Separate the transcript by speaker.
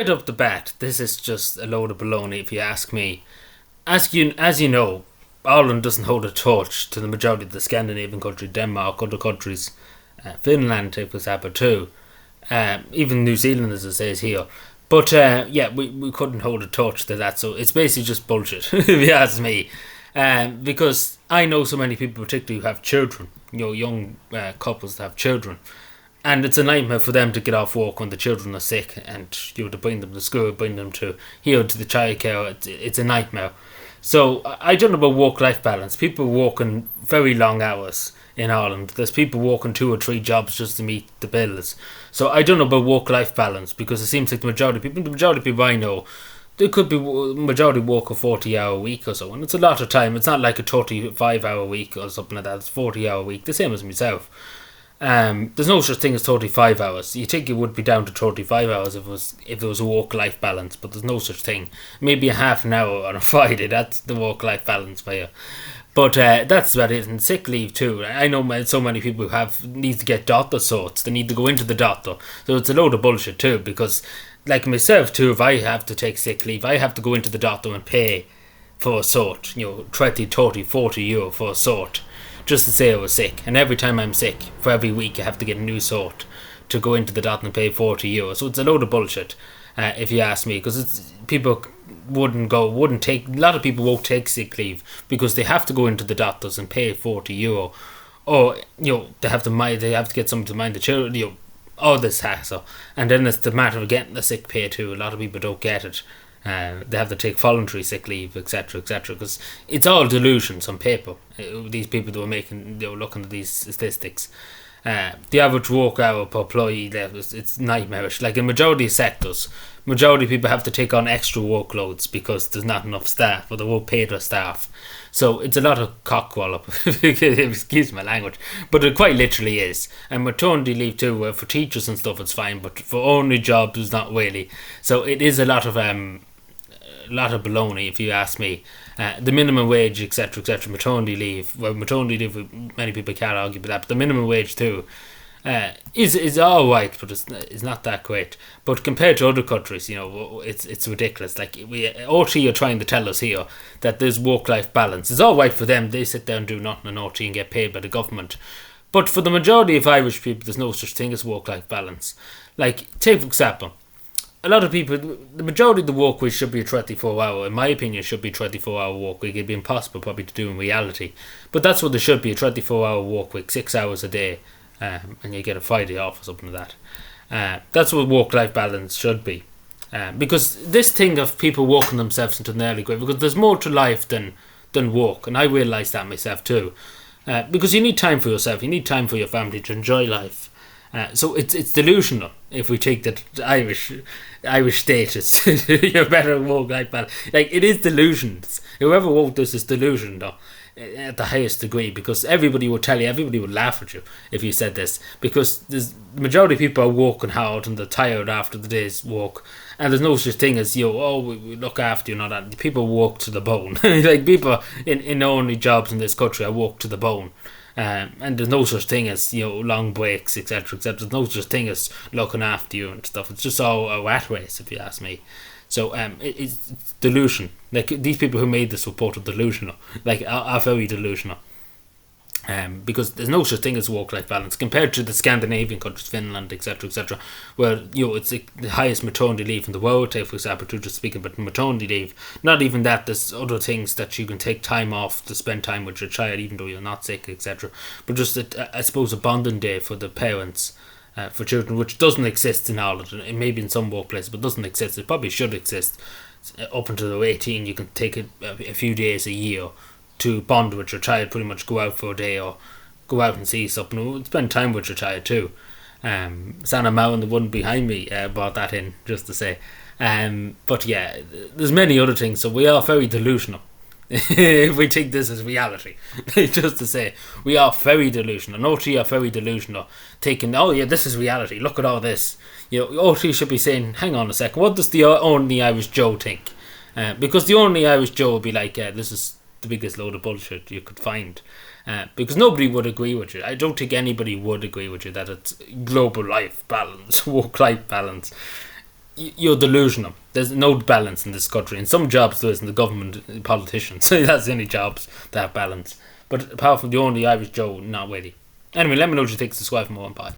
Speaker 1: Right up the bat, this is just a load of baloney if you ask me. As you know, Ireland doesn't hold a torch to the majority of the Scandinavian countries, Denmark, other countries, Finland, take for example, too. Even New Zealand, as it says here. But yeah, we couldn't hold a torch to that, so it's basically just bullshit, if you ask me. Because I know so many people, particularly who have children, young couples that have children, and it's a nightmare for them to get off work when the children are sick, and to bring them to school, bring them to to the childcare. It's a nightmare. So I don't know about work-life balance. People working very long hours in Ireland. There's people working 2 or 3 jobs just to meet the bills. So I don't know about work-life balance, because it seems like the majority of people I know, they could be majority work a 40-hour week or so, and it's a lot of time. It's not like a 35-hour week or something like that. It's 40-hour week, the same as myself. There's no such thing as 35 hours. You think it would be down to 35 hours if there was a work-life balance, but there's no such thing. Maybe a half an hour on a Friday, that's the work-life balance for you. But that's about it. And sick leave too. I know so many people who need to get doctor sorts. They need to go into the doctor. So it's a load of bullshit too, because like myself too, if I have to take sick leave, I have to go into the doctor and pay for a sort, 20, 30, 40 euro for a sort, just to say I was sick. And every time I'm sick, for every week, I have to get a new sort to go into the doctor and pay 40 euro. So it's a load of bullshit, if you ask me, because people wouldn't take, a lot of people won't take sick leave because they have to go into the doctors and pay 40 euro, or they have to get someone to mind the children, all this hassle. And then it's the matter of getting the sick pay too. A lot of people don't get it. They have to take voluntary sick leave, etc., etc., because it's all delusions on paper. These people that were making, looking at these statistics, the average work hour per employee level, it's nightmarish. Like in majority of sectors, majority of people have to take on extra workloads because there's not enough staff, or they won't pay their staff. So it's a lot of cockwallop, excuse my language, but it quite literally is. And maternity leave too, for teachers and stuff it's fine, but for only jobs it's not really. So it is a lot of baloney, if you ask me. The minimum wage, etc., etc., maternity leave, many people can't argue with that, but the minimum wage too is all right, but it's not that great. But compared to other countries, it's ridiculous. Like OT are trying to tell us here that there's work-life balance. It's all right for them. They sit there and do nothing on OT and get paid by the government. But for the majority of Irish people, there's no such thing as work-life balance. Like, take for example, a lot of people, the majority of the work week should be a 24-hour, in my opinion, should be a 24-hour work week. It'd be impossible probably to do in reality. But that's what there should be, a 24-hour work week, 6 hours a day, and you get a Friday off or something like that. That's what work-life balance should be. Because this thing of people working themselves into an early grave, because there's more to life than work, and I realise that myself too. Because you need time for yourself, you need time for your family to enjoy life. So it's delusional if we take that Irish status. You're better work-life balance. Like, it is delusions. Whoever wrote this is delusional at the highest degree, because everybody would laugh at you if you said this, because the majority of people are working hard and they're tired after the day's work, and there's no such thing as we look after you and all that. People work to the bone. Like, people in only jobs in this country are work to the bone. And there's no such thing as long breaks, etc., etc. There's no such thing as looking after you and stuff. It's just all a rat race, if you ask me. So it's delusion. Like, these people who made this report are delusional. Like, are very delusional. Because there's no such thing as work-life balance compared to the Scandinavian countries, Finland, etc., etc., where it's the highest maternity leave in the world. Take for example, just speaking about maternity leave. Not even that. There's other things that you can take time off to spend time with your child, even though you're not sick, etc. But just I suppose a bonding day for the parents, for children, which doesn't exist in Ireland. It may be in some workplaces, but doesn't exist. It probably should exist. Up until they're 18, you can take a few days a year to bond with your child, pretty much go out for a day or go out and see something, spend time with your child too. Sanna Mowan, the one behind me, brought that in, just to say. But yeah, there's many other things, so we are very delusional. If we take this as reality, just to say, we are very delusional. And OT are very delusional, taking, this is reality, look at all this. OT should be saying, hang on a second, what does the only Irish Joe think? Because the only Irish Joe would be like, this is the biggest load of bullshit you could find, because nobody would agree with you. I don't think anybody would agree with you that it's global life balance, work-life balance. you're delusional. There's no balance in this country. In some jobs there isn't, the government, politicians. So that's the only jobs that have balance. But apart from the only Irish Joe, not really. Anyway, let me know what you think. Subscribe for more and bye.